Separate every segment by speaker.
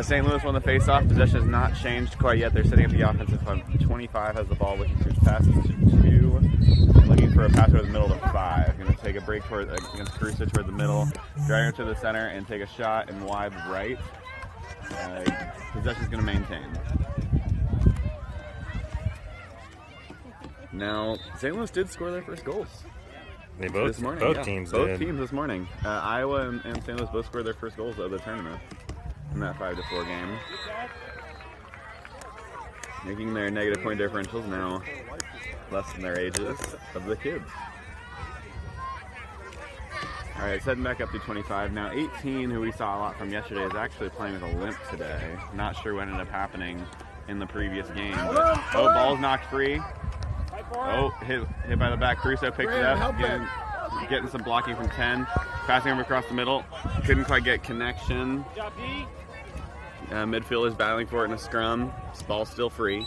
Speaker 1: St. Louis won the face-off. Possession has not changed quite yet. They're sitting at the offensive 25 has the ball, looking for passes to 2, looking for a pass over the middle to 5. Going to take a break against Caruso toward the middle, drag her to the center, and take a shot in wide right. Possession is going to maintain. Now, St. Louis did score their first goals.
Speaker 2: They both teams this morning. Iowa and St. Louis both scored their first goals of the tournament in that 5-4 game, making their negative point differentials now less than their ages of the kids. All right, heading back up to 25 now. 18, who we saw a lot from yesterday, is actually playing with a limp today. Not sure what ended up happening in the previous game. But, ball's knocked free. Oh, hit by the back. Caruso picked it up, getting some blocking from 10. Passing him across the middle. Couldn't quite get connection. Midfielders battling for it in a scrum. This ball's still free.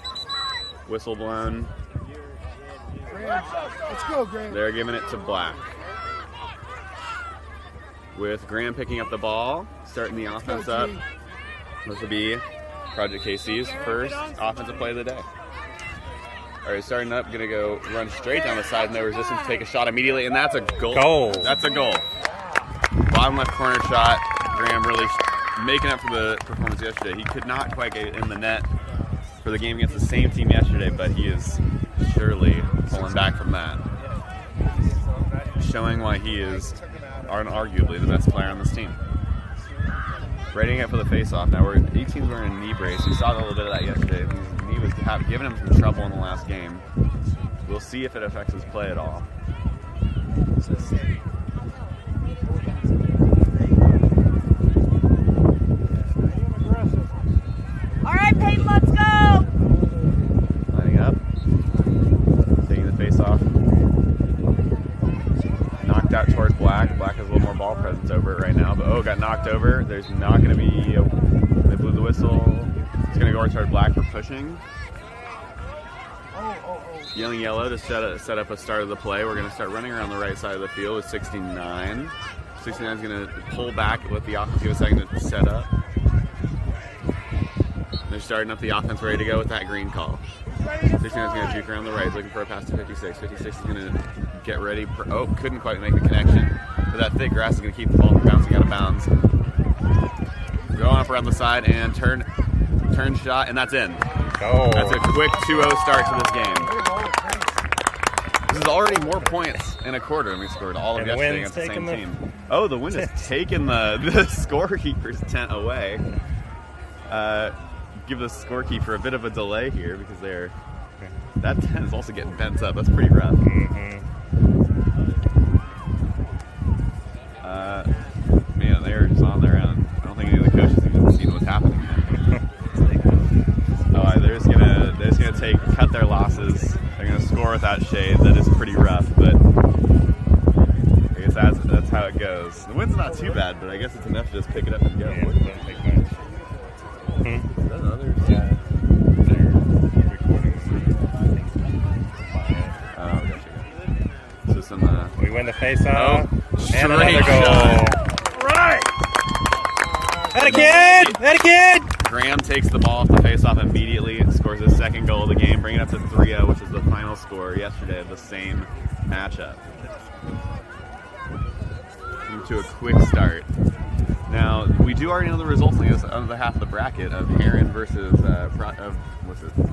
Speaker 2: Whistle blown.
Speaker 3: Let's go, Graham.
Speaker 1: They're giving it to Black. With Graham picking up the ball, starting the offense up. This will be Project KC's first offensive play of the day. All right, starting up, gonna go run straight down the side, no resistance, take a shot immediately, and that's a goal. That's a goal. Bottom left corner shot. Graham really making up for the performance yesterday. He could not quite get it in the net for the game against the same team yesterday, but he is surely pulling back from that. Showing why he is arguably the best player on this team. Readying it for the face-off. Now, 18's wearing a knee brace. We saw a little bit of that yesterday. His knee was giving him some trouble in the last game. We'll see if it affects his play at all.
Speaker 4: All right, Peyton, let's go!
Speaker 1: Lining up. Taking the face-off. Knocked out toward Black. Black has a little more ball presence over it right now, but got knocked over. There's not going to be they blew the whistle. It's going to go toward Black for pushing. Yelling yellow to set up a start of the play. We're going to start running around the right side of the field with 69. 69 is going to pull back, let the offense give a second to set up. They're starting up the offense, ready to go with that green call. 69 is going to juke around the right. He's looking for a pass to 56. 56 is going to get ready. Couldn't quite make the connection. But that thick grass is going to keep the ball from bouncing out of bounds. Going up around the side and turn shot, and that's in. That's a quick 2-0 start to this game. This is already more points in a quarter than we scored all of yesterday against the same team. The wind has taken the scorekeeper's tent away. Give the scorekeeper a bit of a delay here because that tent is also getting bent up. That's pretty rough. Man, they're just on their own. I don't think any of the coaches have even seen what's happening. They're just gonna cut their losses. They're gonna score without shade. That is pretty rough, but I guess that's how it goes. The wind's not too bad, but I guess it's enough to just pick it up and go.
Speaker 2: Yeah, it doesn't take much.
Speaker 1: Is that others? Yeah. Gotcha. So some.
Speaker 2: We win the face-off. And
Speaker 1: another
Speaker 2: goal.
Speaker 3: Right.
Speaker 2: That a kid!
Speaker 1: Graham takes the ball off the face-off immediately and scores his second goal of the game, bringing it up to 3-0, which is the final score yesterday of the same matchup. Into a quick start. Now, we do already know the results on the half of the bracket of Heron versus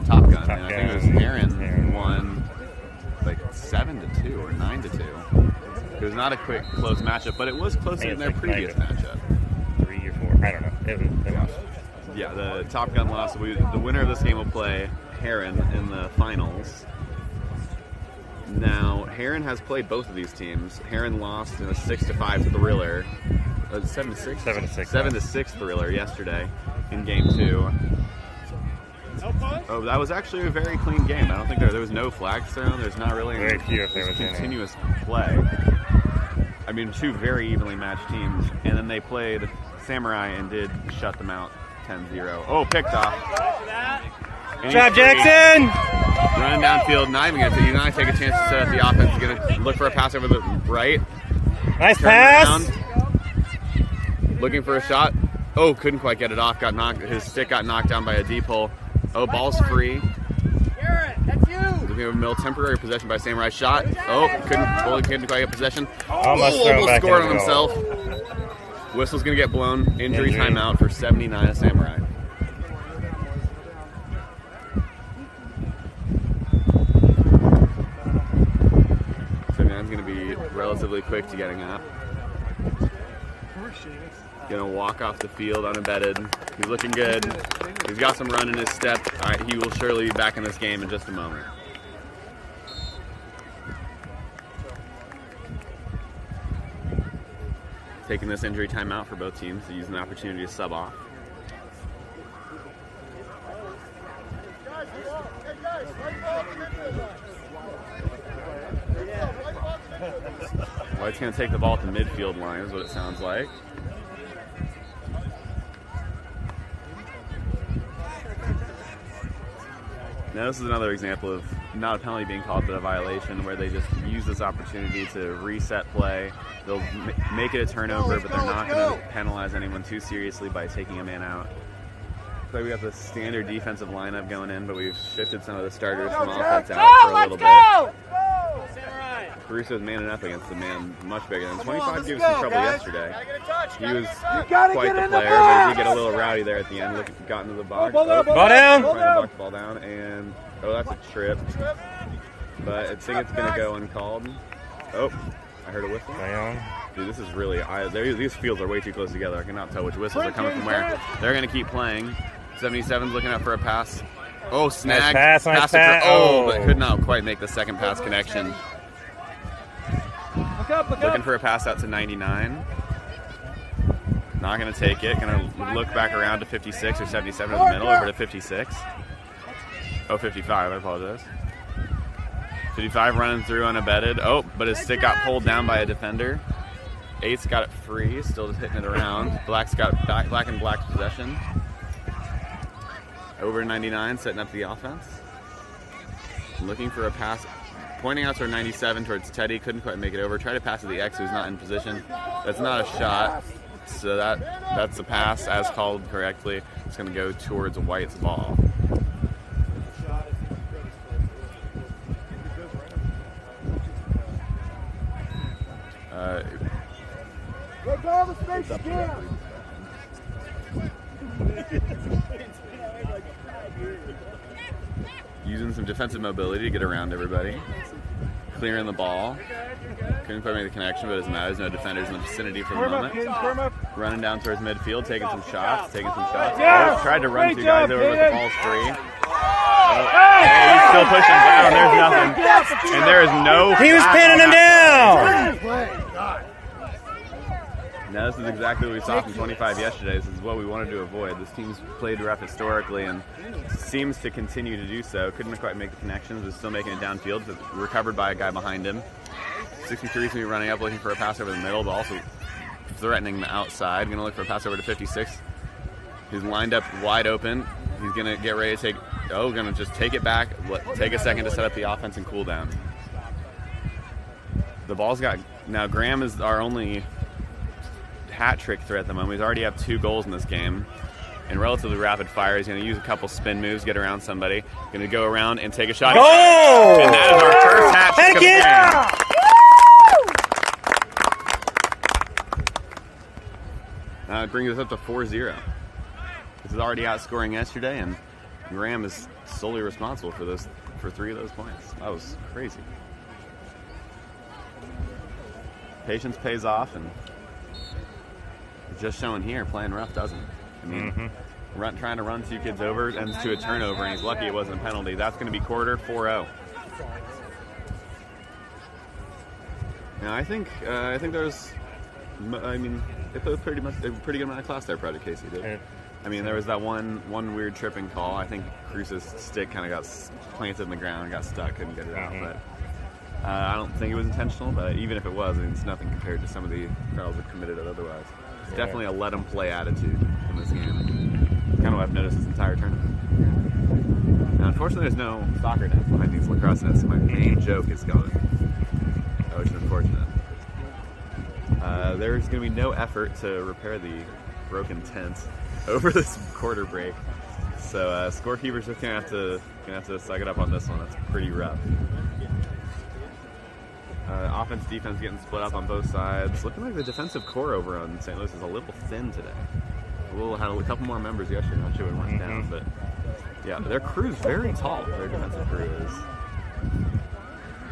Speaker 1: Top Gun. And I think it was Heron won like 7-2 or 9-2. It was not a quick, close matchup, but it was closer than their previous matchup.
Speaker 2: 3 or 4, I don't know. It was.
Speaker 1: Yeah, the Top Gun lost. The winner of this game will play Heron in the finals. Now, Heron has played both of these teams. Heron lost in a 6-5 thriller. 7-6? 7-6 thriller yesterday in game 2. That was actually a very clean game. I don't think there was no flags thrown. There's not really
Speaker 2: very few if there was
Speaker 1: continuous play. I mean, 2 very evenly matched teams, and then they played Samurai and did shut them out 10-0. Picked off.
Speaker 2: Good job, Jackson!
Speaker 1: Running downfield, not even going to take a chance to set up the offense. He's going to look for a pass over the right.
Speaker 2: Nice pass!
Speaker 1: Looking for a shot. Oh, couldn't quite get it off. His stick got knocked down by a deep hole. Oh, ball's free.
Speaker 4: Garrett, that's you.
Speaker 1: Looking at Mill, temporary possession by Samurai. Shot. Oh, couldn't quite get possession.
Speaker 3: Almost thrown back
Speaker 1: scored
Speaker 3: in
Speaker 1: on
Speaker 3: the goal.
Speaker 1: himself. Whistle's going to get blown. Injury timeout for 79 of Samurai. Samurai going to be relatively quick to getting up. Going to walk off the field unembedded. He's looking good. He's got some run in his step. He will surely be back in this game in just a moment. Taking this injury timeout for both teams to use an opportunity to sub off. White's going to take the ball at the midfield line is what it sounds like. Now this is another example of not a penalty being called, but a violation where they just use this opportunity to reset play. They'll make it a turnover, but they're not going to penalize anyone too seriously by taking a man out. Looks like we have the standard defensive lineup going in, but we've shifted some of the starters from offense out for a little bit. Caruso's manning up against a man much bigger than 25. Gave us some trouble yesterday. He was quite the player, but he did get a little rowdy there at the end. Got into the box.
Speaker 3: Ball down!
Speaker 1: Trying to knock the ball down, and that's a trip. But I think it's going to go uncalled. Oh, I heard a whistle. Dude, this is really these fields are way too close together. I cannot tell which whistles are coming from where. They're going to keep playing. 77's looking up for a pass. Oh, snag.
Speaker 3: Nice pass.
Speaker 1: But could not quite make the second pass connection. Looking for a pass out to 99. Not going to take it. Going to look back around to 56 or 77 in the middle, over to 56. Oh, 55, I apologize. 55 running through unabated. Oh, but his stick got pulled down by a defender. 8's got it free, still just hitting it around. Black's got black and black possession. Over 99, setting up the offense. Looking for a pass. Pointing out toward 97 towards Teddy, couldn't quite make it over. Try to pass to the X, who's not in position. That's not a shot, so that's a pass as called correctly. It's going to go towards White's ball. Using some defensive mobility to get around everybody. Clearing the ball. Couldn't quite make the connection, but it doesn't matter. There's no defenders in the vicinity for the moment. Running down towards midfield, taking some shots. Oh, tried to run two guys over, but the ball's free. He's still pushing down. There's nothing. And there is no...
Speaker 3: He was pinning him down!
Speaker 1: Now, this is exactly what we saw from 25 yesterday. This is what we wanted to avoid. This team's played rough historically and seems to continue to do so. Couldn't quite make the connections, was still making it downfield, but recovered by a guy behind him. 63's going to be running up, looking for a pass over the middle, but also threatening the outside. Going to look for a pass over to 56. He's lined up wide open. He's going to get ready to going to just take it back, take a second to set up the offense and cool down. The ball's got... Now, Graham is our only hat trick threat at the moment. He's already have 2 goals in this game. And relatively rapid fire. He's going to use a couple spin moves, get around somebody. Going to go around and take a shot.
Speaker 3: Oh!
Speaker 1: And that is our first hat trick of the game. It brings us up to 4-0. This is already outscoring yesterday, and Graham is solely responsible for 3 of those points. That was crazy. Patience pays off, and just showing here, playing rough doesn't. I mean, trying to run 2 kids over ends to a turnover, and he's lucky it wasn't a penalty. That's going to be quarter 4-0. Now, I think there's, I mean, it was pretty good amount of class there, Project Casey did. I mean, there was that one weird tripping call. I think Cruz's stick kind of got planted in the ground and got stuck, couldn't get it out. But I don't think it was intentional, but even if it was, I mean, it's nothing compared to some of the fouls that committed otherwise. It's definitely a let-them-play attitude in this game. Kind of what I've noticed this entire tournament. Now, unfortunately, there's no soccer nets behind these lacrosse nets, so my main joke is gone, which is unfortunate. There's going to be no effort to repair the broken tent over this quarter break. So scorekeeper's just gonna have to suck it up on this one. That's pretty rough. Offense, defense getting split up on both sides. Looking like the defensive core over on St. Louis is a little thin today. Had a couple more members yesterday. Not sure what went down, but yeah, their crew's very tall. Their defensive crew is.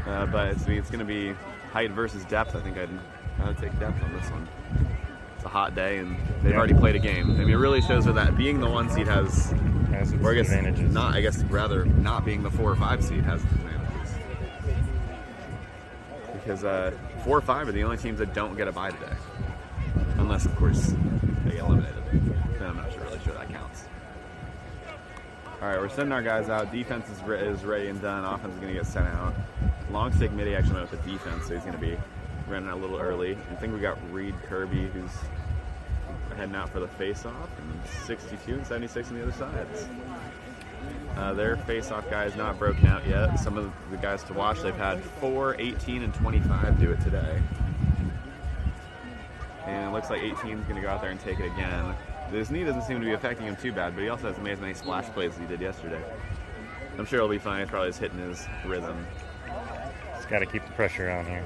Speaker 1: But it's going to be height versus depth. I think I'd take depth on this one. It's a hot day, and they've already played a game. I mean, it really shows that being the 1 seed has or I guess
Speaker 3: advantages.
Speaker 1: Rather not being the 4 or 5 seed has advantages. Because 4 or 5 are the only teams that don't get a bye today, unless of course they get eliminated. Then I'm not really sure that counts. All right, we're sending our guys out. Defense is ready and done. Offense is going to get sent out. Long stick midi actually went with the defense, so he's going to be running out a little early. I think we got Reed Kirby, who's heading out for the face-off, and 62 and 76 on the other sides. Their face-off guy is not broken out yet. Some of the guys to watch, they've had 4, 18, and 25 do it today. And it looks like 18 is going to go out there and take it again. This knee doesn't seem to be affecting him too bad, but he also hasn't made as many splash plays as he did yesterday. I'm sure he'll be fine. He's probably just hitting his rhythm.
Speaker 3: Just got to keep the pressure on here.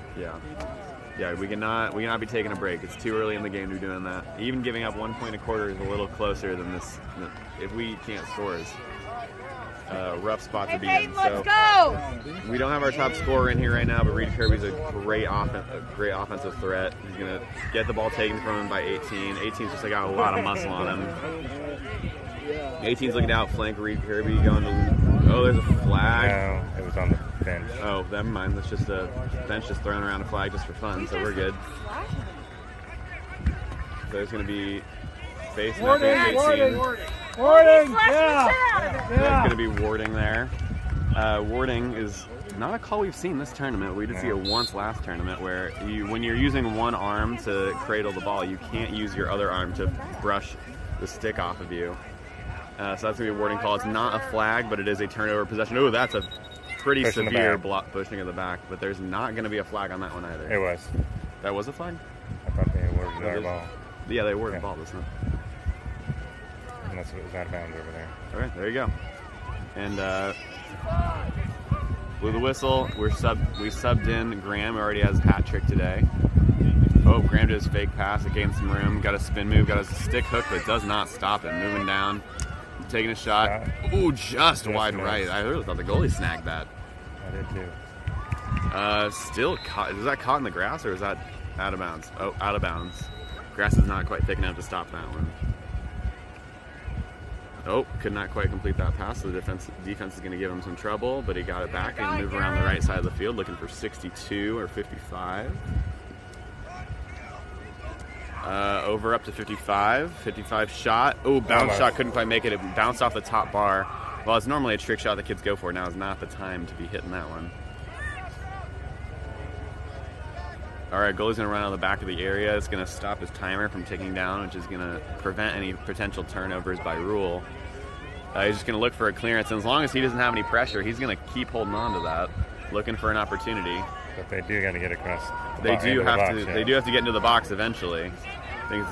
Speaker 1: Yeah, we cannot be taking a break. It's too early in the game to be doing that. Even giving up 1 point a quarter is a little closer than this. If we can't score, is a rough spot to be in.
Speaker 4: Let's go!
Speaker 1: We don't have our top scorer in here right now, but Reed Kirby's a great offensive threat. He's gonna get the ball taken from him by 18. 18's just got a lot of muscle on him. 18's looking to outflank Reed Kirby, going to. Oh, there's a flag.
Speaker 3: No, it was on the bench.
Speaker 1: Oh, never mind. That's just a bench just throwing around a flag just for fun, so we're good. So there's going to be face nothing 18.
Speaker 4: Warning!
Speaker 1: There's going to be warding there. Warding is not a call we've seen this tournament. We did see it once last tournament where when you're using one arm to cradle the ball, you can't use your other arm to brush the stick off of you. So that's going to be a warding call. It's not a flag, but it is a turnover possession. Oh, that's a pretty severe pushing of the back, but there's not going to be a flag on that one either.
Speaker 3: It was.
Speaker 1: That was a flag?
Speaker 3: I thought they awarded our ball.
Speaker 1: Yeah, they awarded the ball, isn't it?
Speaker 3: Unless it was out of bounds over there.
Speaker 1: All right, there you go. And blew the whistle. We subbed in Graham, who already has a hat trick today. Oh, Graham did his fake pass. It gained some room. Got a spin move. Got a stick hook, but it does not stop him. Moving down. Taking a shot. Ooh, just wide right. I really thought the goalie snagged that.
Speaker 3: I did too.
Speaker 1: Still caught. Is that caught in the grass or is that out of bounds? Oh, out of bounds. Grass is not quite thick enough to stop that one. Oh, could not quite complete that pass. So the defense is going to give him some trouble, but he got it back and moved around the right side of the field looking for 62 or 55. Over up to 55. 55 shot. Oh, bounce shot. Couldn't quite make it. It bounced off the top bar. Well, it's normally a trick shot that kids go for. Now is not the time to be hitting that one. All right, goalie's going to run out of the back of the area. It's going to stop his timer from ticking down, which is going to prevent any potential turnovers by rule. He's just going to look for a clearance, and as long as he doesn't have any pressure, he's going to keep holding on to that, looking for an opportunity.
Speaker 3: But they do got to get across.
Speaker 1: They do have to get into the box eventually. And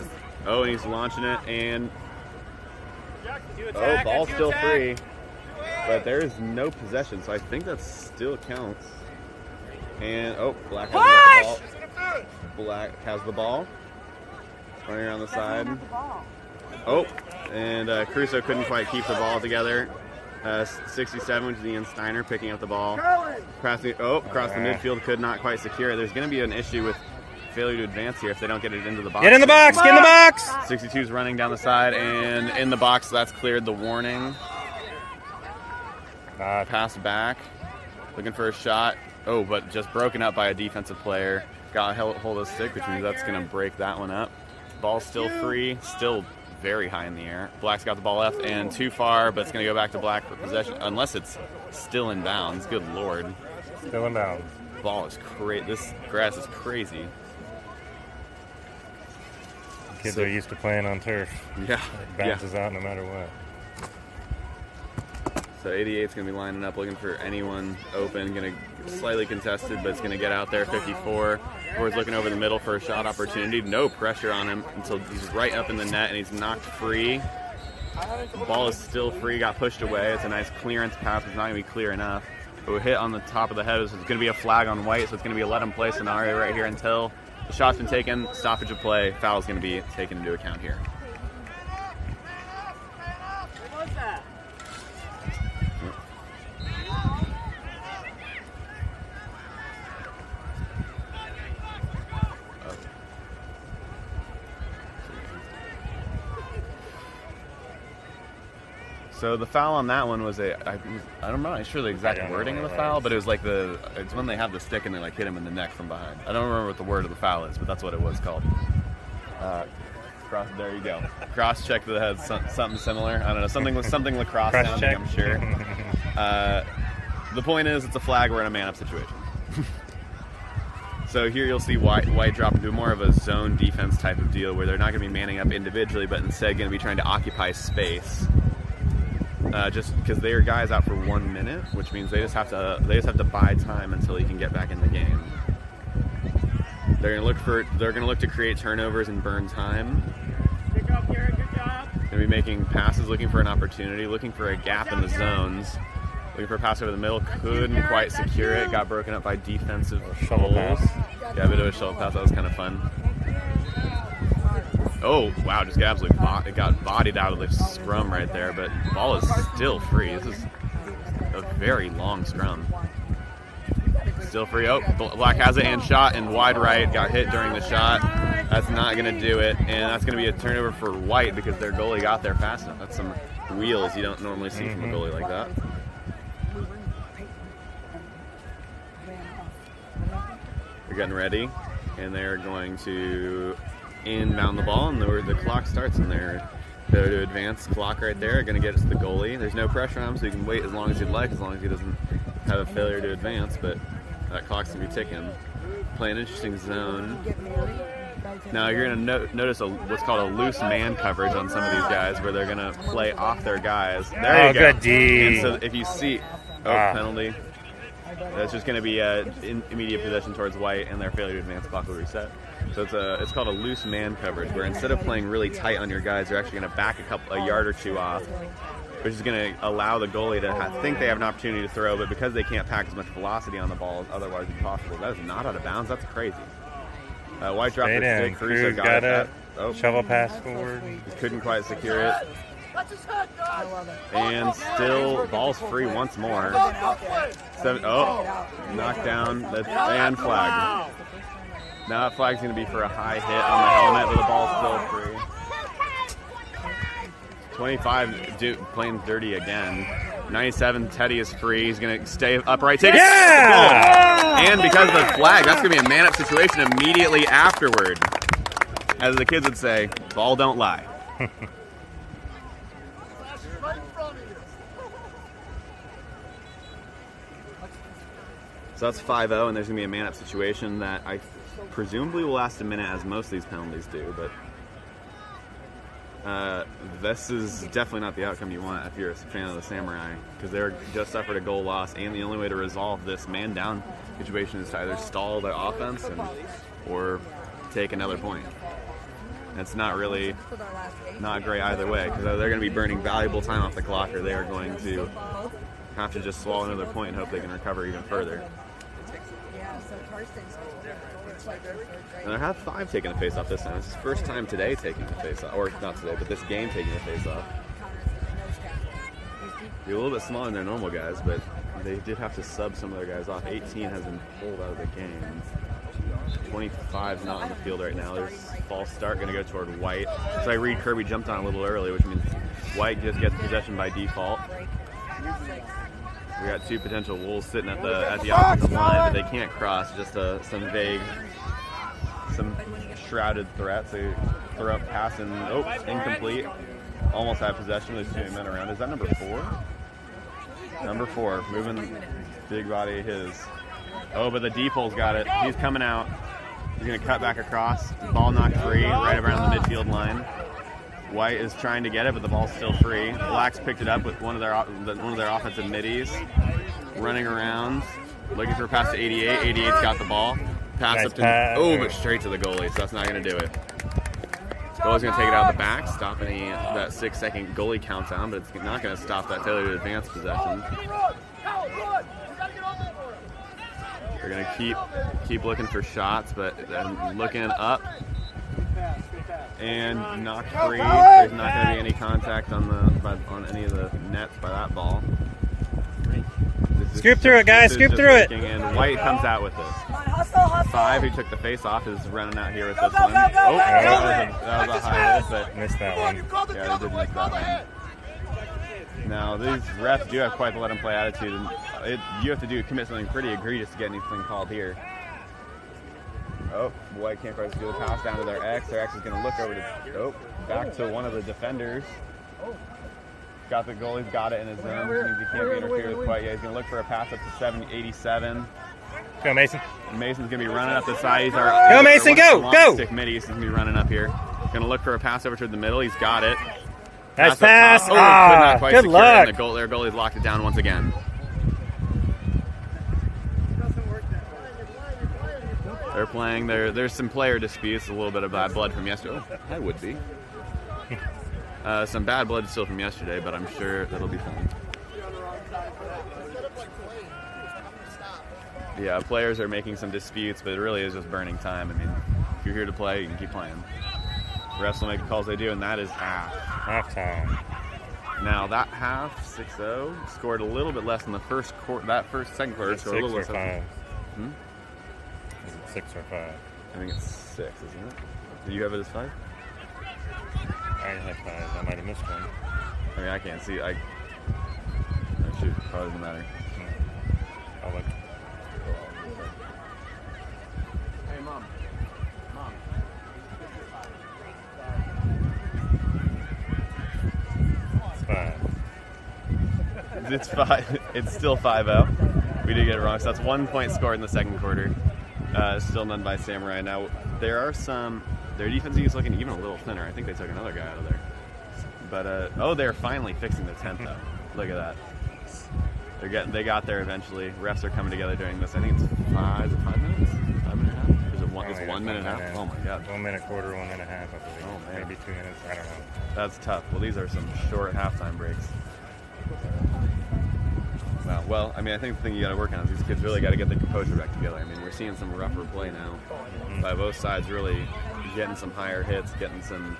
Speaker 1: he's launching it, and ball's still free, but there is no possession, so I think that still counts. And Black has the ball. Black has the ball. Running around the side. And Crusoe couldn't quite keep the ball together. 67 went to Ian Steiner picking up the ball. Across the midfield, could not quite secure it. There's going to be an issue with failure to advance here if they don't get it into the box.
Speaker 3: Get in the box! Get in the box!
Speaker 1: 62's running down the side and in the box. That's cleared the warning. Pass back. Looking for a shot. Oh, but just broken up by a defensive player. Got hold of the stick, which means that's going to break that one up. Ball's still free. Still very high in the air. Black's got the ball left and too far, but it's going to go back to Black for possession, unless it's still in bounds. Good Lord.
Speaker 3: Still in bounds.
Speaker 1: Ball is crazy. This grass is crazy.
Speaker 3: Kids are used to playing on turf.
Speaker 1: Yeah.
Speaker 3: It bounces out no matter what.
Speaker 1: So 88's going to be lining up, looking for anyone open. Going to slightly contested, but it's going to get out there. 54. Ford's looking over the middle for a shot opportunity. No pressure on him until he's right up in the net, and he's knocked free. The ball is still free. Got pushed away. It's a nice clearance pass. It's not going to be clear enough. But we hit on the top of the head. It's going to be a flag on White, so it's going to be a let-him-play scenario right here until the shot's been taken. Stoppage of play. Foul's going to be taken into account here. So the foul on that one was I'm not sure the exact wording of the foul, but it was like it's when they have the stick and they like hit him in the neck from behind. I don't remember what the word of the foul is, but that's what it was called. There you go. Cross check to the head, something similar. I don't know, something lacrosse sounding, I'm sure. The point is, it's a flag. We're in a man-up situation. So here you'll see White drop into more of a zone defense type of deal where they're not going to be manning up individually, but instead going to be trying to occupy space. Just because they are guys out for 1 minute, which means they just have to buy time until he can get back in the game. They're gonna look to create turnovers and burn time.
Speaker 4: Pick up, Garrett, good job.
Speaker 1: Gonna be making passes, looking for an opportunity, looking for a gap in the zones. Looking for a pass over the middle, couldn't quite secure it. Got broken up by defensive
Speaker 3: shovel
Speaker 1: goals.
Speaker 3: pass.
Speaker 1: Yeah, a bit of a shovel pass. That was kind of fun. Oh, wow, just got absolutely it got bodied out of the scrum right there, but the ball is still free. This is a very long scrum. Still free. Oh, Black has it and shot and wide right. Got hit during the shot. That's not going to do it, and that's going to be a turnover for White because their goalie got there fast enough. That's some wheels you don't normally see from a goalie like that. They're getting ready, and they're going to inbound the ball, and the clock starts, and they're to advance clock right there. Going to get it to the goalie. There's no pressure on him, so you can wait as long as you'd like, as long as he doesn't have a failure to advance, but that clock's going to be ticking. Play an interesting zone. Now you're going to notice what's called a loose man coverage on some of these guys, where they're going to play off their guys. There you go.
Speaker 3: Good D.
Speaker 1: And so if you see, penalty. That's just going to be immediate possession towards White, and their failure to advance clock will reset. So it's called a loose man coverage, where instead of playing really tight on your guys, you're actually going to back a yard or two off, which is going to allow the goalie to think they have an opportunity to throw, but because they can't pack as much velocity on the ball as otherwise would be possible. That is not out of bounds. That's crazy. White dropped the stick.
Speaker 3: Cruz got it. Shovel pass forward.
Speaker 1: Couldn't quite secure it. And still, ball's free once more. Knocked down. And flag. Now that flag's going to be for a high hit on the helmet, but the ball's still free. 25 playing dirty again. 97, Teddy is free. He's going to stay upright. Take it. And because of the flag, that's going to be a man-up situation immediately afterward. As the kids would say, ball don't lie. So that's 5-0, and there's going to be a man-up situation that I presumably will last a minute, as most of these penalties do, but this is definitely not the outcome you want if you're a fan of the Samurai, because they're just suffered a goal loss, and the only way to resolve this man-down situation is to either stall the offense or take another point. It's not great either way, because they're going to be burning valuable time off the clock, or they are going to have to just swallow another point and hope they can recover even further. And there have 5 taken a face-off this time. It's his first time today taking a face-off, or not today, but this game taking a face-off. They're a little bit smaller than their normal guys, but they did have to sub some of their guys off. 18 has been pulled out of the game. 25 is not on the field right now. There's a false start going to go toward White. So I read Kirby jumped on a little early, which means White just gets possession by default. We got 2 potential Wolves sitting at the offensive line, but they can't cross. Just some shrouded threats. They throw up pass and incomplete. Almost have possession. There's 2 men around. Is that number 4? Number 4, moving big body his. Oh, but the default's got it. He's coming out. He's going to cut back across. Ball knocked free right around the midfield line.
Speaker 2: White is trying to get it, but the ball's still free. Black's picked it up with one of their offensive middies, running around, looking for a pass to 88. 88's got the ball. Pass
Speaker 3: Nice
Speaker 2: up to
Speaker 3: pass.
Speaker 2: but straight to the goalie, so that's not going to do it. Goalie's going to take it out of the back, stop that 6-second goalie countdown, but it's not going to stop that failure to advance possession. They're going to keep looking for shots, but then looking up and knocked free. There's not going to be any contact on any of the nets by that ball.
Speaker 3: Scoop through it, guys. Scoop through it.
Speaker 2: And White comes out with this. 5, who took the face off, is running out here with this one.
Speaker 4: Go, go, go,
Speaker 2: That was a high hit, but
Speaker 3: Missed that one.
Speaker 2: yeah, they did miss that one. Now, these refs do have quite the let-them-play attitude, and you have to commit something pretty egregious to get anything called here. Oh, White can't quite do the pass down to their X. Their X is going to look over to, back to one of the defenders. Got the goalie's got it in his zone, which means he can't be interfered with quite yet. He's going to look for a pass up to 87.
Speaker 3: Go, Mason.
Speaker 2: Mason's going to be running up the side. He's
Speaker 3: Go, Mason, go, go!
Speaker 2: Stick midi. He's going to be running up here. Going to look for a pass over toward the middle. He's got it.
Speaker 3: Nice
Speaker 2: up
Speaker 3: pass.
Speaker 2: top. Could not quite
Speaker 3: Good
Speaker 2: secure it,
Speaker 3: luck.
Speaker 2: and their goalie's locked it down once again. They're playing. There's some player disputes, a little bit of bad blood from yesterday. Oh, that would be. Some bad blood still from yesterday, but I'm sure that'll be fine. Yeah, players are making some disputes, but it really is just burning time. I mean, if you're here to play, you can keep playing. Refs will make the calls they do, and that is half.
Speaker 3: Halftime.
Speaker 2: Now that half, 6-0, scored a little bit less in the first quarter. Second quarter, scored a little less.
Speaker 3: 6 or 5?
Speaker 2: Hmm?
Speaker 3: Is it 6 or 5?
Speaker 2: I think it's 6, isn't it? Do you have it as 5?
Speaker 3: I had 5. I might have missed one.
Speaker 2: I mean, I can't see. Shoot, probably doesn't matter.
Speaker 3: I'll look.
Speaker 4: Hey, Mom.
Speaker 3: It's 5.
Speaker 2: It's 5. It's still 5-0. We did get it wrong. So that's 1 point scored in the second quarter. Still none by Samurai. Now there are some. Their defense is looking even a little thinner. I think they took another guy out of there. But they're finally fixing the tempo. Look at that. They got there eventually. Refs are coming together during this. I think it's 5 minutes. 5 minute half. Is it 1 minute and a half? Oh my God.
Speaker 3: 1 minute quarter, 1 and a half. I believe.
Speaker 2: Oh, man.
Speaker 3: Maybe 2 minutes. I don't know.
Speaker 2: That's tough. Well, these are some short halftime breaks. Wow. Well, I mean, I think the thing you got to work on is these kids really got to get their composure back together. I mean, we're seeing some rougher play now by both sides, really getting some higher hits, getting some.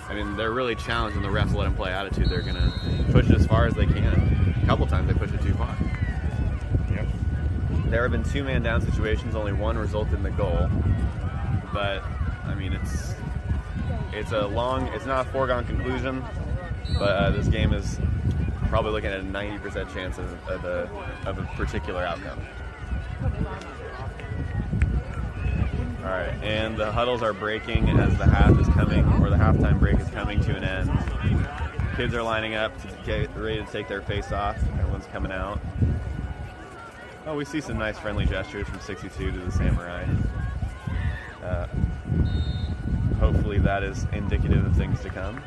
Speaker 2: I mean, they're really challenging the refs to let them play attitude. They're going to push it as far as they can. A couple times they push it too far.
Speaker 3: Yep.
Speaker 2: There have been 2-man down situations. Only one resulted in the goal. But I mean, it's not a foregone conclusion. But this game is probably looking at a 90% chance of a particular outcome. All right, and the huddles are breaking as the half is coming, or the halftime break is coming to an end. Kids are lining up to get ready to take their face off. Everyone's coming out. Oh, we see some nice friendly gestures from 62 to the Samurai. Hopefully that is indicative of things to come.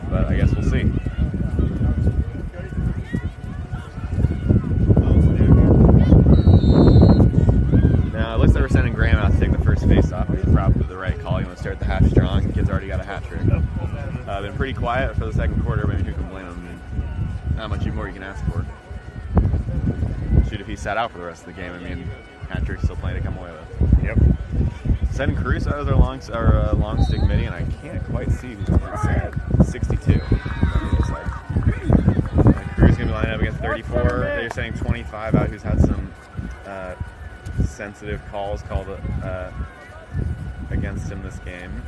Speaker 2: But I guess we'll see. Now, it looks like we're sending Graham out to take the first face-off, which is probably the right call. You want to start the half strong. The kid's already got a hat trick. Been pretty quiet for the second quarter. Maybe who can blame him? I mean, not much more you can ask for. Shoot, if he sat out for the rest of the game, I mean, hat trick's still plenty to come away with.
Speaker 3: Yep.
Speaker 2: Sending Cruz out as our long stick midi, and I can't quite see who's inside. 62. Looks like. Cruz gonna be lining up against 34. They're sending 25 out, who's had some sensitive calls called against him this game.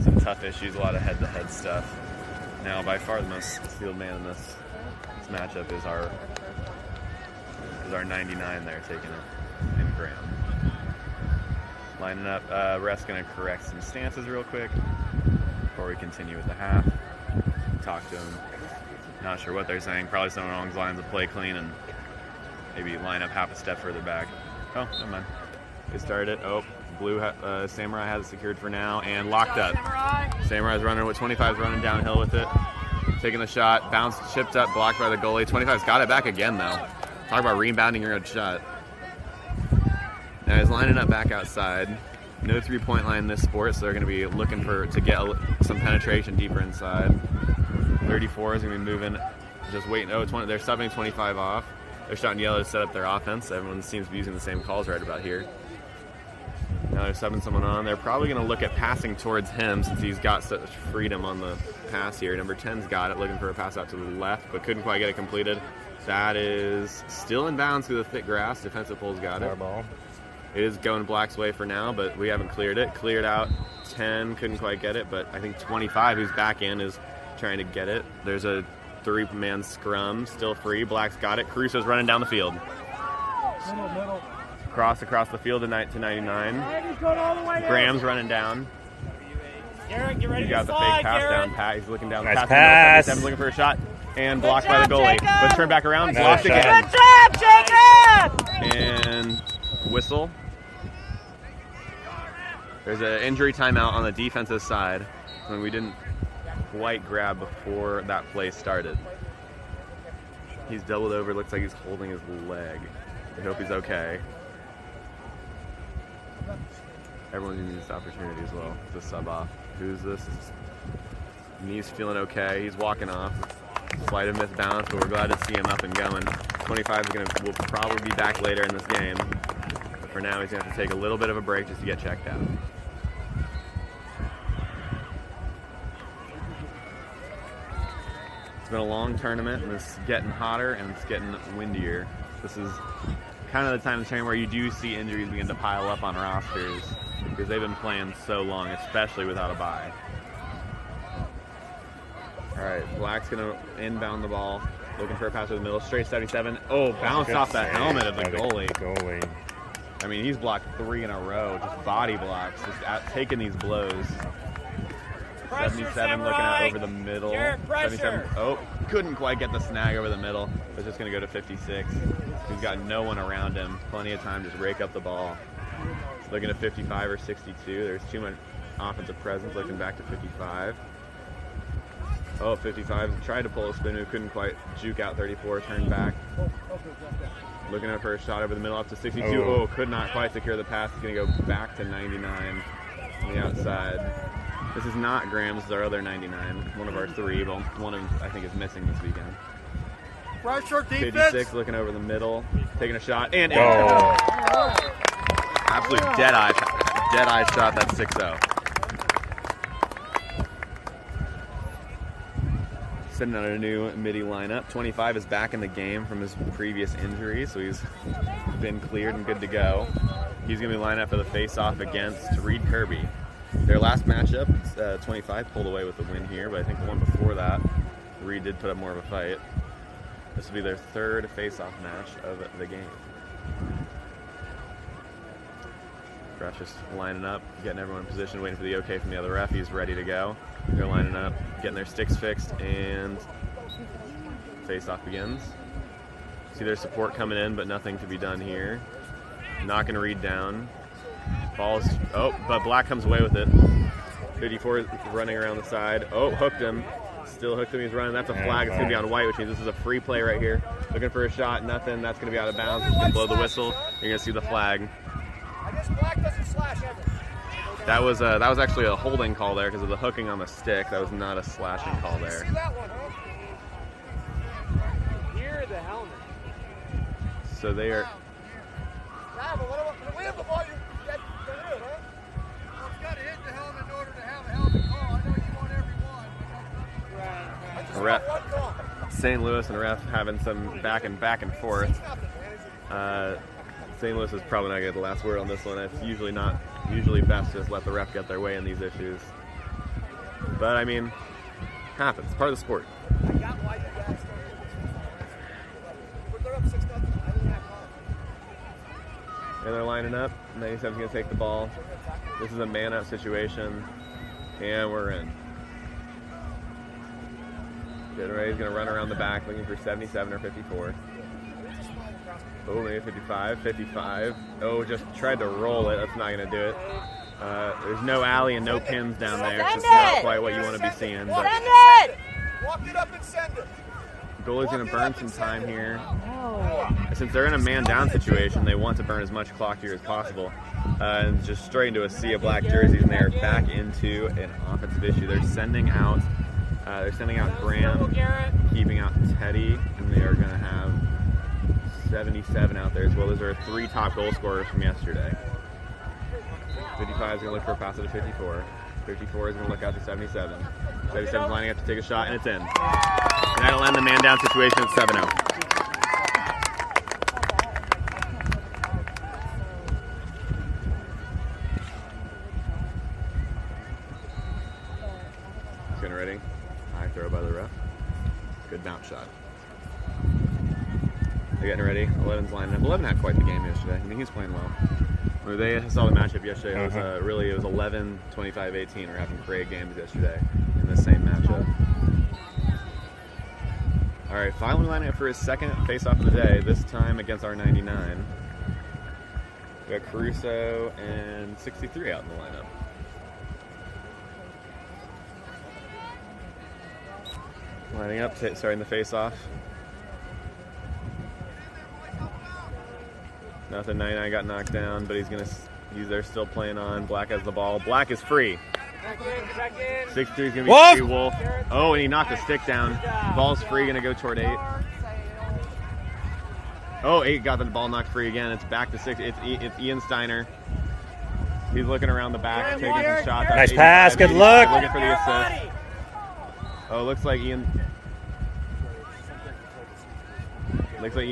Speaker 2: Some tough issues, a lot of head-to-head stuff. Now, by far the most skilled man in this matchup is our 99 there, taking it in Graham. Lining up, ref's going to correct some stances real quick before we continue with the half. Talk to him. Not sure what they're saying. Probably something along the lines of play clean and maybe line up half a step further back. Oh, never mind. They started it. Oh, Blue Samurai has it secured for now and locked up. Samurai's running with 25's running downhill with it. Taking the shot, bounced, chipped up, blocked by the goalie. 25's got it back again though. Talk about rebounding your own shot. Now he's lining up back outside. No 3-point line in this sport, so they're going to be looking to get some penetration deeper inside. 34 is going to be moving, just waiting. Oh, they're subbing 25 off. They're shouting yellow to set up their offense. Everyone seems to be using the same calls right about here. Now they're subbing someone on. They're probably going to look at passing towards him since he's got such freedom on the pass here. Number 10's got it, looking for a pass out to the left, but couldn't quite get it completed. That is still in bounds through the thick grass. Defensive pole's got it.
Speaker 3: Ball.
Speaker 2: It is going Black's way for now, but we haven't cleared it. Cleared out 10, couldn't quite get it, but I think 25, who's back in, is trying to get it. There's a 3-man scrum, still free. Black's got it. Caruso's running down the field. Across the field to 99. Graham's running down.
Speaker 5: Garrett, get ready
Speaker 2: He got
Speaker 5: to
Speaker 2: the
Speaker 5: slide,
Speaker 2: fake pass
Speaker 5: Garrett.
Speaker 2: down pat. He's looking down the
Speaker 3: Nice
Speaker 2: pass.
Speaker 3: pass.
Speaker 2: 77's looking for a shot. And
Speaker 5: Good
Speaker 2: blocked by the
Speaker 5: job,
Speaker 2: goalie.
Speaker 5: Jacob.
Speaker 2: Let's turn back around.
Speaker 3: Nice
Speaker 2: Blocked
Speaker 3: shot.
Speaker 2: again.
Speaker 5: Good job, Jacob!
Speaker 2: And whistle. There's an injury timeout on the defensive side when we didn't quite grab before that play started. He's doubled over. Looks like he's holding his leg. I hope he's okay. Everyone's using this opportunity as well to sub off. Who's this? Knee's feeling okay. He's walking off. Slight of misbalance, but we're glad to see him up and going. 25 will probably be back later in this game. But for now, he's going to have to take a little bit of a break just to get checked out. It's been a long tournament, and it's getting hotter and it's getting windier. This is kind of the time of the tournament where you do see injuries begin to pile up on rosters because they've been playing so long, especially without a bye. All right, Black's going to inbound the ball, looking for a pass to the middle, straight 77. Oh, bounced off the helmet of the goalie. I mean, he's blocked 3 in a row, just body blocks, just taking these blows. 77 looking out over the middle. 77, oh, couldn't quite get the snag over the middle. It's just going to go to 56. He's got no one around him. Plenty of time to just rake up the ball. Looking at 55 or 62. There's too much offensive presence. Looking back to 55. Oh, 55 tried to pull a spin move, couldn't quite juke out 34, turned back. Looking at for a shot over the middle up to 62. Oh, could not quite secure the pass. He's going to go back to 99 on the outside. This is not Graham, this is our other 99. One of our 3, but one of them I think is missing this weekend.
Speaker 5: Pressure, defense.
Speaker 2: 56 looking over the middle, taking a shot, and absolute dead-eye shot, that's 6-0. Sitting on a new midi lineup. 25 is back in the game from his previous injury, so he's been cleared and good to go. He's going to be lined up for the face-off against Reed Kirby. Their last matchup, 25 pulled away with the win here, but I think the one before that, Reed did put up more of a fight. This will be their 3rd face-off match of the game. Ref's just lining up, getting everyone in position, waiting for the okay from the other ref. He's ready to go. They're lining up, getting their sticks fixed, and face-off begins. See their support coming in, but nothing to be done here. Knocking Reed down. Falls, but Black comes away with it. 54 is running around the side. Oh, hooked him. Still hooked him, he's running. That's a flag. It's going to be on white, which means this is a free play right here. Looking for a shot, nothing. That's going to be out of bounds. He's going to blow the whistle. You're going to see the flag.
Speaker 5: I guess Black doesn't slash ever.
Speaker 2: That was actually a holding call there because of the hooking on the stick. That was not a slashing call there.
Speaker 5: See that one, huh? Near the helmet.
Speaker 2: So they are.
Speaker 5: Yeah, but what we have the ball, you get the real, huh? Well, it's got to hit the helmet in order to have a helmet call. I know you want every one. Right. I just want one call.
Speaker 2: St. Louis and ref having some back and forth.
Speaker 5: It's nothing, man.
Speaker 2: St. Louis is probably not going to get the last word on this one. It's usually best to just let the ref get their way in these issues. But I mean, happens. Part of the sport.
Speaker 5: I got why you guys started. But they're up 6-0. I didn't have call.
Speaker 2: And they're lining up. 97's going to take the ball. This is a man-up situation. And we're in. Getting ready. He's going to run around the back looking for 77 or 54. Oh, maybe 55, 55. Oh, just tried to roll it. That's not going to do it. There's no alley and no pins down there, so it's not quite what you want to be seeing. But
Speaker 5: Walk it up and send it.
Speaker 2: goalie's going to burn some time here. Since they're in a man-down situation, they want to burn as much clock here as possible. And just straight into a sea of black jerseys, and they're back into an offensive issue. They're sending out Graham, keeping out Teddy, and they are going to have 77 out there as well. Those are 3 top goal scorers from yesterday. 55 is going to look for a pass to 54. 54 is going to look out to 77. 77 is lining up to take a shot, and it's in. And that'll end the man-down situation at 7-0. Getting ready. High throw by the ref. Good bounce shot. They're getting ready. 11's lining up. 11 had quite the game yesterday. I mean, he's playing well. They saw the matchup yesterday. It was 11, 25, 18. We're having great games yesterday in the same matchup. All right, finally lining up for his second face-off of the day. This time against our 99. We got Caruso and 63 out in the lineup. Lining up, starting the face-off. Nothing, 99 got knocked down, but he's there still playing on. Black has the ball. Black is free. 6-3 is going to be free, Wolf. Oh, and he knocked the stick down. Ball's free, going to go toward 8. Oh, 8 got the ball knocked free again. It's back to 6. It's Ian Steiner. He's looking around the back, taking some shots.
Speaker 3: Nice pass, good look.
Speaker 2: Looking for the assist. Oh, looks like Ian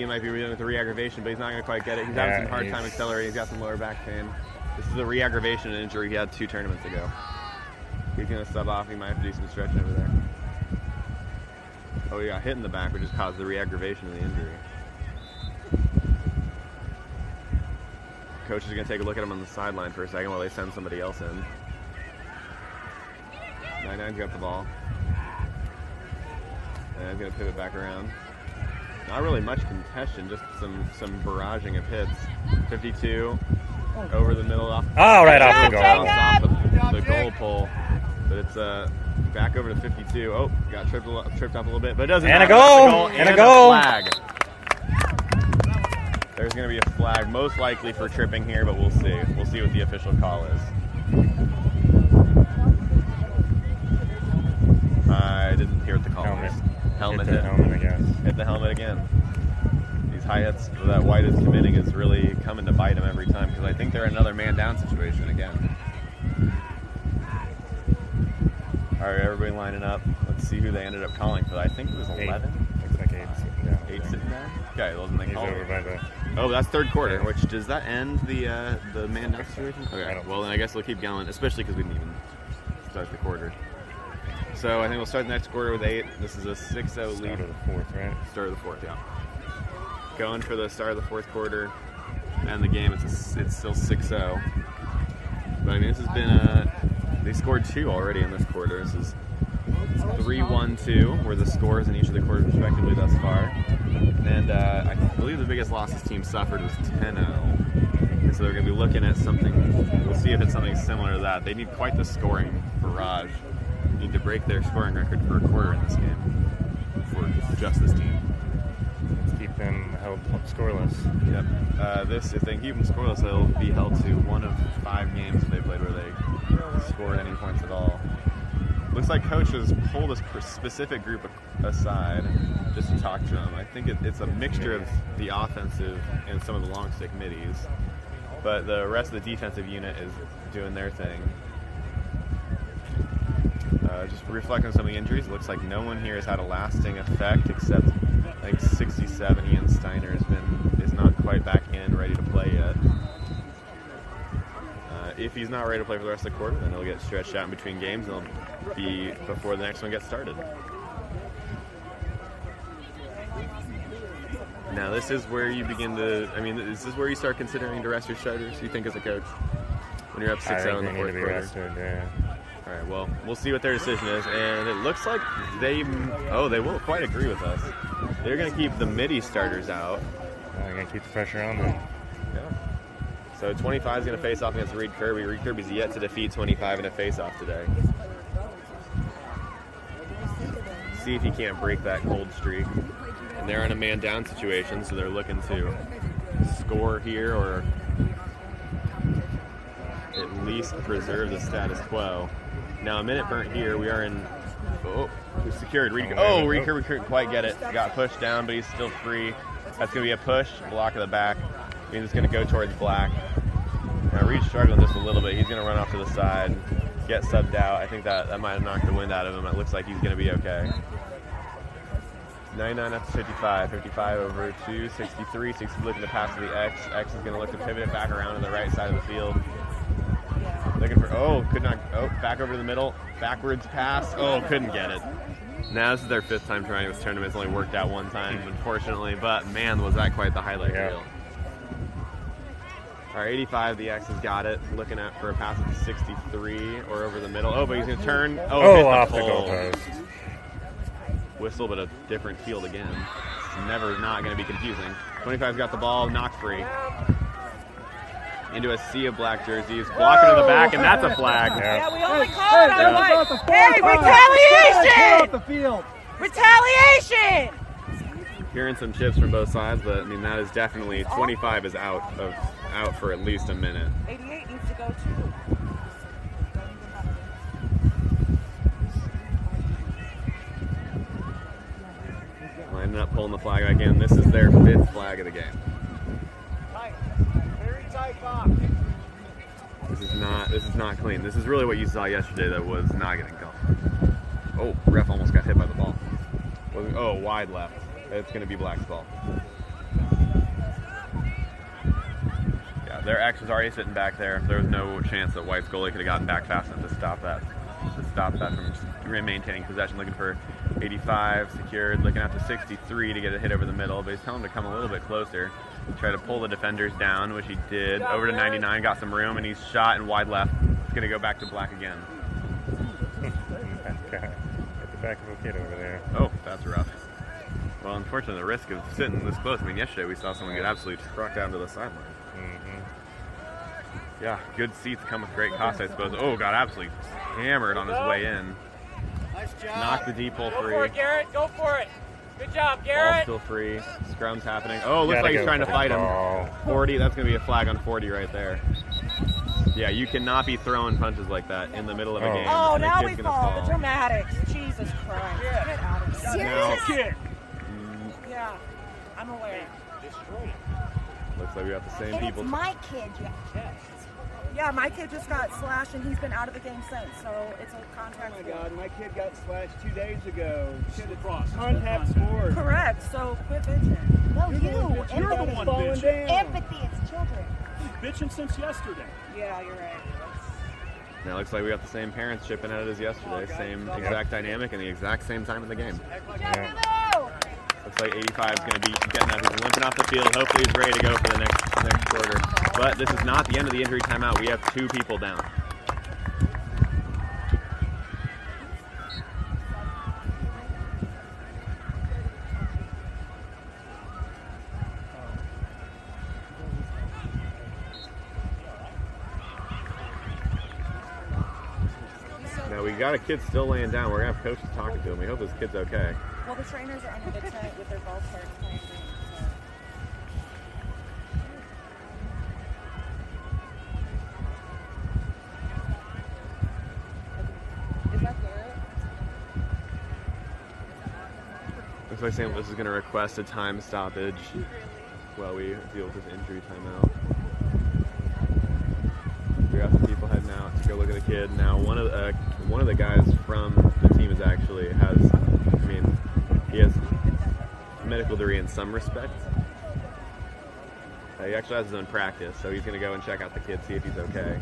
Speaker 2: might be dealing with the re-aggravation, but he's not going to quite get it. He's having some hard time accelerating. He's got some lower back pain. This is a re-aggravation injury he had 2 tournaments ago. He's going to sub off. He might have to do some stretching over there. Oh, he got hit in the back, which just caused the re-aggravation of the injury. Coach is going to take a look at him on the sideline for a second while they send somebody else in. 99's got the ball. And he's going to pivot back around. Not really much contention, just some barraging of hits. 52 over the middle.
Speaker 3: Right off the goal.
Speaker 2: Off the goal pole. But it's back over to 52. Oh, got tripped up a little bit, but it doesn't matter.
Speaker 3: And a goal. And a goal.
Speaker 2: Flag. There's going to be a flag, most likely for tripping here, but we'll see. We'll see what the official call is. I didn't hear what the call was. Helmet hit.
Speaker 3: Helmet, I guess.
Speaker 2: Hit the helmet again. These high hits that White is committing is really coming to bite him every time, because I think they're in another man-down situation again. All right, everybody lining up. Let's see who they ended up calling for. I think it was 11.
Speaker 3: Looks like 8 sitting down.
Speaker 2: 8 sitting down? Okay, well, then they
Speaker 3: He's
Speaker 2: called
Speaker 3: over
Speaker 2: it.
Speaker 3: by the...
Speaker 2: Oh, that's third quarter, which does that end the man-down situation?
Speaker 3: I
Speaker 2: Okay,
Speaker 3: don't
Speaker 2: well, then I guess we'll keep going, especially because we didn't even start the quarter. So I think we'll start the next quarter with 8. This is a 6-0 lead.
Speaker 3: Start of the 4th, right?
Speaker 2: Start of the 4th, yeah. Going for the start of the 4th quarter, and the game, it's still 6-0. But I mean, this has been they scored 2 already in this quarter. This is 3-1-2 were the scores in each of the quarters respectively thus far. And I believe the biggest loss this team suffered was 10-0. And so they're going to be looking at something. We'll see if it's something similar to that. They need quite the scoring barrage. Need to break their scoring record for a quarter in this game for just this team.
Speaker 3: Let's keep them held scoreless.
Speaker 2: Yep. If they keep them scoreless, they'll be held to 1 of 5 games they played where they scored any points at all. Looks like Coach has pulled a specific group aside just to talk to them. I think it's a mixture of the offensive and some of the long stick middies, but the rest of the defensive unit is doing their thing. Just reflecting on some of the injuries, it looks like no one here has had a lasting effect except I think 67. Ian Steiner is not quite back in, ready to play yet. If he's not ready to play for the rest of the quarter, then he'll get stretched out in between games, and he'll be before the next one gets started. Now this is where you begin to, this is where you start considering to rest your starters, you think, as a coach? When you're up 6-0 in the 4th quarter?
Speaker 3: Rested, yeah.
Speaker 2: All right, well, we'll see what their decision is, and it looks like they won't quite agree with us. They're going to keep the midi starters out
Speaker 3: I'm going to keep the pressure on them.
Speaker 2: Yeah. So 25 is going to face off against Reed Kirby. Reed Kirby's yet to defeat 25 in a face-off today. See if he can't break that cold streak. And they're in a man-down situation, so they're looking to score here or at least preserve the status quo. Now a minute burnt here. We are in. Oh, we secured. Reed Kirby couldn't quite get it. Got pushed down, but he's still free. That's going to be a push, block of the back. Means it's going to go towards black. Now Reed's struggling just a little bit. He's going to run off to the side, get subbed out. I think that might have knocked the wind out of him. It looks like he's going to be okay. 99 up to 55. 55 over to 63. 60 looking to pass to the X. X is going to look to pivot it back around to the right side of the field. Looking for, back over to the middle. Backwards pass. Oh, couldn't get it. Now this is their 5th time trying this tournament. It's only worked out one time, unfortunately. But man, was that quite the highlight reel. All right, 85, the X has got it. Looking at for a pass at 63 or over the middle. Oh, but he's going to turn. Oh,
Speaker 3: off the goal post.
Speaker 2: Whistle, but a different field again. It's never not going to be confusing. 25's got the ball, knocked free. Into a sea of black jerseys. Blocking to the back, and that's a flag.
Speaker 6: Yeah, we only call it on white. Hey, retaliation!
Speaker 5: Off the field.
Speaker 6: Retaliation!
Speaker 2: Hearing some chips from both sides, but I mean that is definitely 25 is out for at least a minute.
Speaker 6: 88 needs to go too.
Speaker 2: Lining up, pulling the flag back in. This is their 5th flag of the game.
Speaker 5: Very tight box.
Speaker 2: This is not clean. This is really what you saw yesterday that was not getting called. Oh, ref almost got hit by the ball. Oh, wide left. It's going to be Black's ball. Yeah, their X was already sitting back there. There was no chance that White's goalie could have gotten back fast enough to stop that from maintaining possession. Looking for 85, secured. Looking out to 63 to get a hit over the middle, but he's telling him to come a little bit closer. Try to pull the defenders down, which he did. Over to 99, got some room, and he's shot and wide left. It's going to go back to Black again.
Speaker 3: At the back of a kid over there.
Speaker 2: Oh, that's rough. Well, unfortunately, the risk of sitting this close. I mean, yesterday we saw someone get absolutely trucked down to the sideline. Yeah, good seats come with great cost, I suppose. Oh, got absolutely hammered on his way in.
Speaker 5: Nice job.
Speaker 2: Knocked the deep hole free.
Speaker 6: Go for it, Garrett. Go for it. Good job,
Speaker 2: Ball
Speaker 6: Garrett.
Speaker 2: still free. Scrum's happening. Oh, looks like he's trying to fight him. 40, that's going to be a flag on 40 right there. Yeah, you cannot be throwing punches like that in the middle of a game.
Speaker 6: Oh, now we
Speaker 2: kid's
Speaker 6: fall. The dramatics. Jesus Christ. Get out of here.
Speaker 2: Now,
Speaker 6: Yeah, I'm aware.
Speaker 2: looks like we got the same
Speaker 7: And
Speaker 2: people.
Speaker 7: it's my kid,
Speaker 6: Yeah, my kid just got slashed and he's been out of the game since, so it's a contact
Speaker 5: Oh my
Speaker 6: sport.
Speaker 5: God, my kid got slashed 2 days ago. Contact sport.
Speaker 6: Correct, so quit bitching.
Speaker 7: No, you.
Speaker 5: You're the
Speaker 7: Empathy.
Speaker 5: one falling down.
Speaker 7: Empathy, it's children.
Speaker 8: Bitching since yesterday.
Speaker 6: Yeah, you're right.
Speaker 2: Now it looks like we got the same parents chipping at it as yesterday. Same exact dynamic and the exact same time in the game. Looks like 85 is going to be getting up. He's limping off the field. Hopefully he's ready to go for the next quarter. But this is not the end of the injury timeout. We have 2 people down. Now we got a kid still laying down. We're going to have coaches talking to him. We hope this kid's okay.
Speaker 6: Well, the trainers are under the tent with their golf carts playing games. So. Is that Garrett?
Speaker 2: Looks like St. Louis is going to request a time stoppage while we deal with this injury timeout. We got the people heading out to go look at the kid. Now, one of the guys from the team is actually he has a medical degree in some respect. He actually has his own practice, so he's going to go and check out the kid, see if he's okay.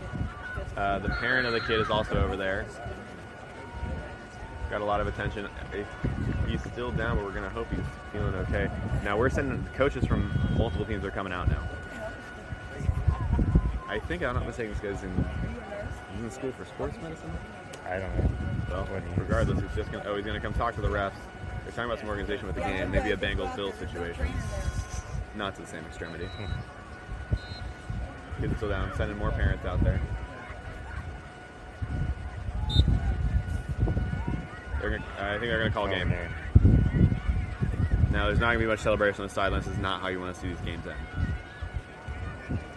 Speaker 2: The parent of the kid is also over there. Got a lot of attention. He's still down, but we're going to hope he's feeling okay. Now, we're sending coaches from multiple teams are coming out now. I think, I'm not mistaken, this guy's in school for sports medicine?
Speaker 3: I don't know.
Speaker 2: Well, regardless, he's just going to come talk to the refs. They're talking about some organization with the game, maybe a Bengals-Bills situation.
Speaker 1: not to the same extremity. Kids still down, sending more parents out there. I think they're going to call game. Now, there's not going to be much celebration on the sidelines. This is not how you want to see these games end.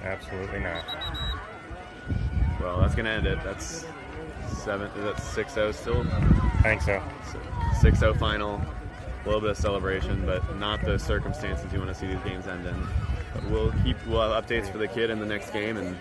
Speaker 3: Absolutely not.
Speaker 1: Well, that's going to end it. That's 6-0 still?
Speaker 3: I think so.
Speaker 1: 6-0 final. A little bit of celebration, but not the circumstances you want to see these games end in. But we'll have updates for the kid in the next game, and